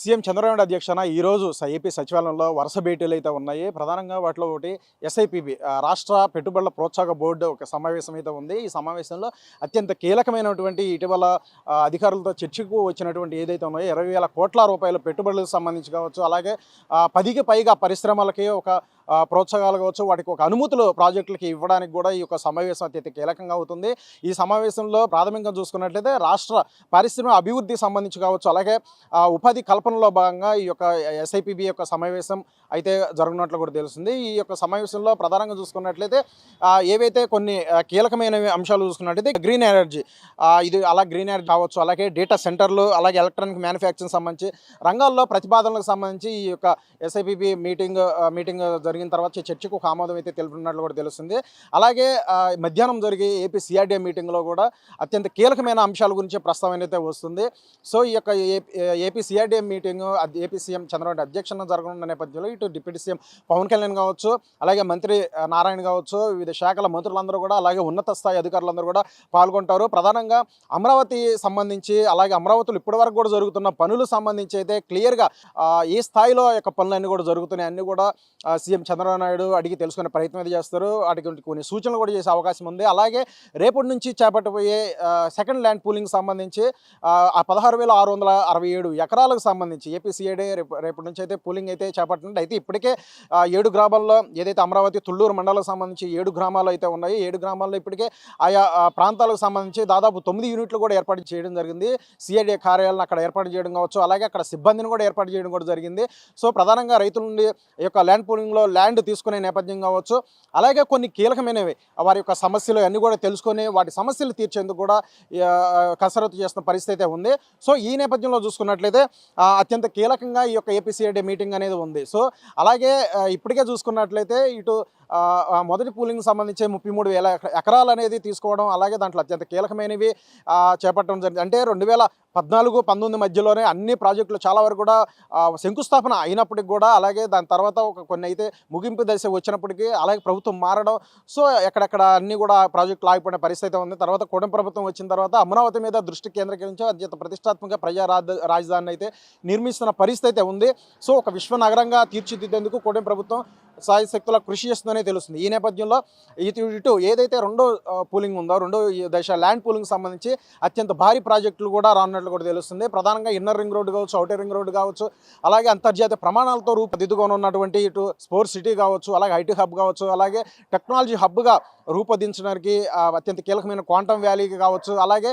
CM Chandrababu Naidu అధ్యక్షన ఈరోజు AP సచివాలయంలో వరుస భేటీలు అయితే ఉన్నాయి. ప్రధానంగా వాటిలో ఒకటి ఎస్ఐపిబి రాష్ట్ర పెట్టుబడుల ప్రోత్సాహక బోర్డు ఒక సమావేశం అయితే ఉంది. ఈ సమావేశంలో అత్యంత కీలకమైనటువంటి ఇటీవల అధికారులతో చర్చకు వచ్చినటువంటి ఏదైతే ఉన్నాయో 20,000 కోట్ల రూపాయల పెట్టుబడులకు సంబంధించి కావచ్చు, అలాగే 10కి పైగా పరిశ్రమలకి ఒక ప్రోత్సాహాలు కావచ్చు, వాటికి ఒక అనుమతులు ప్రాజెక్టులకి ఇవ్వడానికి కూడా ఈ యొక్క సమావేశం అత్యంత కీలకంగా అవుతుంది. ఈ సమావేశంలో ప్రాథమికంగా చూసుకున్నట్లయితే రాష్ట్ర పారిశ్రామిక అభివృద్ధికి సంబంధించి కావచ్చు, అలాగే ఉపాధి కల్పనలో భాగంగా ఈ యొక్క ఎస్ఐపిబి యొక్క సమావేశం అయితే జరగనున్నట్లు కూడా తెలుస్తుంది. ఈ యొక్క సమావేశంలో ప్రధానంగా చూసుకున్నట్లయితే ఏవైతే కొన్ని కీలకమైన అంశాలు చూసుకున్నట్లయితే గ్రీన్ ఎనర్జీ, ఇది అలా గ్రీన్ ఎనర్జీ కావచ్చు, అలాగే డేటా సెంటర్లు, అలాగే ఎలక్ట్రానిక్ మ్యానుఫ్యాక్చరింగ్ సంబంధించి రంగాల్లో ప్రతిపాదనలకు సంబంధించి ఈ యొక్క ఎస్ఐపిబి మీటింగ్ జరిగిన తర్వాత చర్చకు ఒక ఆమోదం అయితే తెలుపుతున్నట్లు కూడా తెలుస్తుంది. అలాగే మధ్యాహ్నం జరిగే ఏపీ సిఆర్డీఏ మీటింగ్లో కూడా అత్యంత కీలకమైన అంశాల గురించి ప్రస్తావన అయితే వస్తుంది. సో ఈ యొక్క AP CRDA meeting AP CM Chandrababu అధ్యక్షతన జరగనున్న నేపథ్యంలో ఇటు డిప్యూటీ సీఎం పవన్ కళ్యాణ్ కావచ్చు, అలాగే మంత్రి నారాయణ కావచ్చు, వివిధ శాఖల మంత్రులందరూ కూడా, అలాగే ఉన్నత స్థాయి అధికారులందరూ కూడా పాల్గొంటారు. ప్రధానంగా అమరావతి సంబంధించి, అలాగే అమరావతిలో ఇప్పటివరకు కూడా జరుగుతున్న పనులు సంబంధించి అయితే క్లియర్గా ఏ స్థాయిలో యొక్క పనులన్నీ కూడా జరుగుతున్నాయి అన్నీ కూడా సీఎం చంద్రబాబు నాయుడు అడిగి తెలుసుకునే ప్రయత్నం అయితే చేస్తారు. వాటికి కొన్ని సూచనలు కూడా చేసే అవకాశం ఉంది. అలాగే రేపటి నుంచి చేపట్టబోయే సెకండ్ ల్యాండ్ పూలింగ్ సంబంధించి 16,667 ఎకరాలకు సంబంధించి ఏపీ సిఐడి రేపటి నుంచి అయితే పూలింగ్ అయితే చేపట్టినట్టు అయితే ఇప్పటికే 7 గ్రామాల్లో ఏదైతే అమరావతి తుళ్ళూరు మండలం సంబంధించి 7 గ్రామాలు అయితే ఉన్నాయి. 7 గ్రామాల్లో ఇప్పటికే ఆయా ప్రాంతాలకు సంబంధించి దాదాపు 9 యూనిట్లు కూడా ఏర్పాటు చేయడం జరిగింది. సిఐడి కార్యాలయాలను అక్కడ ఏర్పాటు చేయడం కావచ్చు, అలాగే అక్కడ సిబ్బందిని కూడా ఏర్పాటు చేయడం కూడా జరిగింది. సో ప్రధానంగా రైతుల నుండి ఈ యొక్క ల్యాండ్ పూలింగ్లో ల్యాండ్ తీసుకునే నేపథ్యం కావచ్చు, అలాగే కొన్ని కీలకమైనవి వారి యొక్క సమస్యలు అన్నీ కూడా తెలుసుకొని వాటి సమస్యలు తీర్చేందుకు కూడా కసరత్తు చేస్తున్న పరిస్థితి అయితే ఉంది. సో ఈ నేపథ్యంలో చూసుకున్నట్లయితే అత్యంత కీలకంగా ఈ యొక్క ఏపీసీఐడి మీటింగ్ అనేది ఉంది. సో అలాగే ఇప్పటికే చూసుకున్నట్లయితే ఇటు మొదటి పూలింగ్ సంబంధించి 33,000 ఎకరాలు అనేది తీసుకోవడం, అలాగే దాంట్లో అత్యంత కీలకమైనవి చేపట్టడం జరిగింది. అంటే 2014-19 మధ్యలోనే అన్ని ప్రాజెక్టులు చాలా వరకు కూడా శంకుస్థాపన అయినప్పటికి కూడా, అలాగే దాని తర్వాత కొన్ని అయితే ముగింపు దశ వచ్చినప్పటికీ, అలాగే ప్రభుత్వం మారడం, సో ఎక్కడెక్కడ అన్నీ కూడా ప్రాజెక్టులు ఆగిపోయిన పరిస్థితి ఉంది. తర్వాత కూటమి ప్రభుత్వం వచ్చిన తర్వాత అమరావతి మీద దృష్టి కేంద్రీకరించి అత్యంత ప్రతిష్టాత్మక ప్రజా రాజధానిని అయితే నిర్మిస్తున్న పరిస్థితి ఉంది. సో ఒక విశ్వనగరంగా తీర్చిదిద్దేందుకు కూటమి ప్రభుత్వం సాయశక్తుల కృషి చేస్తుందనే తెలుస్తుంది. ఈ నేపథ్యంలో ఇటు ఏదైతే రెండో పూలింగ్ ఉందో, రెండో దశ ల్యాండ్ పూలింగ్ సంబంధించి అత్యంత భారీ ప్రాజెక్టులు కూడా రానున్నట్లు కూడా తెలుస్తుంది. ప్రధానంగా ఇన్నర్ రింగ్ రోడ్డు కావచ్చు, అవుటర్ రింగ్ రోడ్డు కావచ్చు, అలాగే అంతర్జాతీయ ప్రమాణాలతో రూపుదిద్దుకోనున్నటువంటి ఇటు స్పోర్ట్స్ సిటీ కావచ్చు, అలాగే ఐటీ హబ్ కావచ్చు, అలాగే టెక్నాలజీ హబ్గా రూపొందించడానికి అత్యంత కీలకమైన క్వాంటమ్ వ్యాలీకి కావచ్చు, అలాగే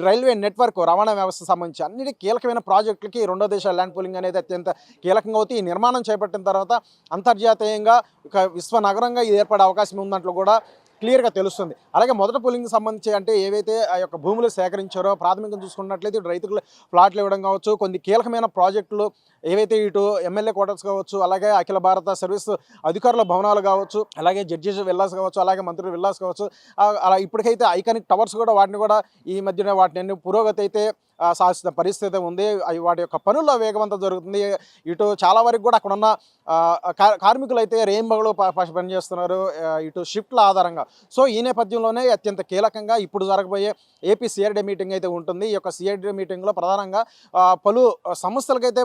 రైల్వే నెట్వర్క్ రవాణా వ్యవస్థ సంబంధించి అన్నిటి కీలకమైన ప్రాజెక్టులకి రెండో దేశ ల్యాండ్ పూలింగ్ అనేది అత్యంత కీలకంగా అవుతుంది. ఈ నిర్మాణం చేపట్టిన తర్వాత అంతర్జాతీయంగా ఒక విశ్వనగరంగా ఇది ఏర్పడే అవకాశం ఉందంటూ కూడా క్లియర్గా తెలుస్తుంది. అలాగే మొదటి పూలింగ్ సంబంధించి అంటే ఏవైతే ఆ యొక్క భూములు సేకరించారో ప్రాథమికంగా చూసుకున్నట్లయితే ఇటు రైతులు ప్లాట్లు ఇవ్వడం కావచ్చు, కొన్ని కీలకమైన ప్రాజెక్టులు ఏవైతే ఇటు ఎమ్మెల్యే క్వార్టర్స్ కావచ్చు, అలాగే అఖిల భారత సర్వీస్ అధికారుల భవనాలు కావచ్చు, అలాగే జడ్జెస్ విల్లాస్ కావచ్చు, అలాగే మంత్రుల విల్లాస్ కావచ్చు, అలా ఇప్పటికైతే ఐకానిక్ టవర్స్ కూడా వాటిని కూడా ఈ మధ్యన వాటిని పురోగతి అయితే సాధిస్తున్న పరిస్థితి ఉంది. వాటి యొక్క పనుల్లో వేగవంతం జరుగుతుంది. ఇటు చాలా వరకు కూడా అక్కడున్న కార్మికులు అయితే రేయింబగలు పనిచేస్తున్నారు ఇటు షిఫ్ట్ల ఆధారంగా. సో ఈ నేపథ్యంలోనే అత్యంత కీలకంగా ఇప్పుడు జరగబోయే ఏపీ సిఆర్డీ మీటింగ్ అయితే ఉంటుంది. ఈ యొక్క సిఆర్డీ మీటింగ్లో ప్రధానంగా పలు సంస్థలకైతే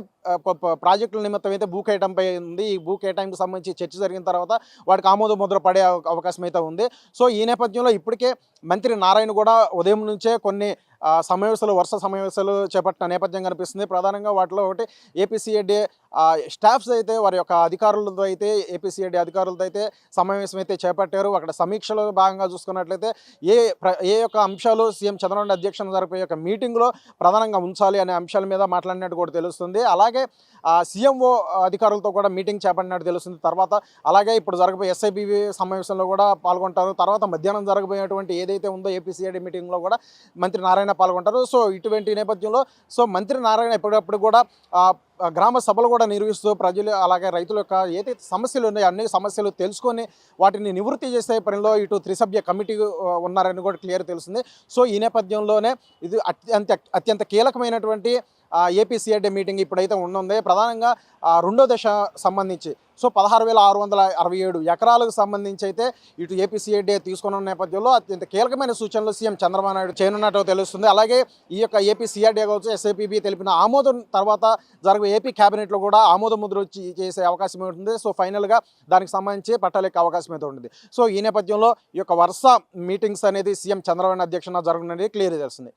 ప్రాజెక్టుల నిమిత్తం అయితే భూ కేటాయింపై ఉంది. ఈ భూ కేటాయింపుకు సంబంధించి చర్చ జరిగిన తర్వాత వాటికి ఆమోద ముద్ర పడే అవకాశం అయితే ఉంది. సో ఈ నేపథ్యంలో ఇప్పటికే మంత్రి నారాయణ కూడా ఉదయం నుంచే కొన్ని వరుస సమావేశాలు చేపట్టిన నేపథ్యం కనిపిస్తుంది. ప్రధానంగా వాటిలో ఒకటి ఏపీసీఐడి స్టాఫ్స్ అయితే వారి యొక్క అధికారులతో అయితే ఏపీసీఐడి అధికారులతో అయితే సమావేశం అయితే చేపట్టారు. అక్కడ సమీక్షలో భాగంగా చూసుకున్నట్లయితే ఏ యొక్క అంశాలు సీఎం చంద్రబాబు అధ్యక్షతన జరిపే యొక్క మీటింగ్లో ప్రధానంగా ఉంచాలి అనే అంశాల మీద మాట్లాడినట్టు కూడా తెలుస్తుంది. అలాగే సీఎంఓ అధికారులతో కూడా మీటింగ్ చేపట్టినట్టు తెలుస్తుంది. తర్వాత అలాగే ఇప్పుడు జరగబోయే ఎస్ఐబివి సమావేశంలో కూడా పాల్గొంటారు. తర్వాత మధ్యాహ్నం జరగబోయేటువంటి ఏదైతే ఉందో ఏపీసీఐడి మీటింగ్లో కూడా మంత్రి నారాయణ పాల్గొంటారు. సో ఇటువంటి నేపథ్యంలో మంత్రి నారాయణ ఎప్పటికప్పుడు కూడా గ్రామ సభలు కూడా నిర్వహిస్తూ ప్రజలు అలాగే రైతుల యొక్క ఏదైతే సమస్యలు ఉన్నాయో అన్ని సమస్యలు తెలుసుకొని వాటిని నివృత్తి చేసే పనిలో ఇటు త్రిసభ్య కమిటీ ఉన్నారని కూడా క్లియర్ తెలుస్తుంది. సో ఈ నేపథ్యంలోనే ఇది అత్యంత కీలకమైనటువంటి ఏపీ సిఐడి మీటింగ్ ఇప్పుడైతే ఉంది. ప్రధానంగా రెండో దశ సంబంధించి సో 16,667 ఎకరాలకు సంబంధించి అయితే ఇటు ఏపీ సిఐడి తీసుకున్న నేపథ్యంలో అత్యంత కీలకమైన సూచనలు సీఎం చంద్రబాబు నాయుడు చేయనున్నట్టు తెలుస్తుంది. అలాగే ఈ యొక్క ఏపీ సిఐడి కావచ్చు, ఎస్ఐపిబి తెలిపిన ఆమోదం తర్వాత జరగబోయే ఏపీ క్యాబినెట్లో కూడా ఆమోద ముద్ర చేసే అవకాశం ఉంటుంది. సో ఫైనల్గా దానికి సంబంధించి పట్టాలెక్కే అవకాశం అయితే ఉంటుంది. సో ఈ నేపథ్యంలో ఈ యొక్క వరుస మీటింగ్స్ అనేది సీఎం చంద్రబాబు నాయుడు అధ్యక్షతన జరగనున్నది క్లియర్ చేస్తుంది.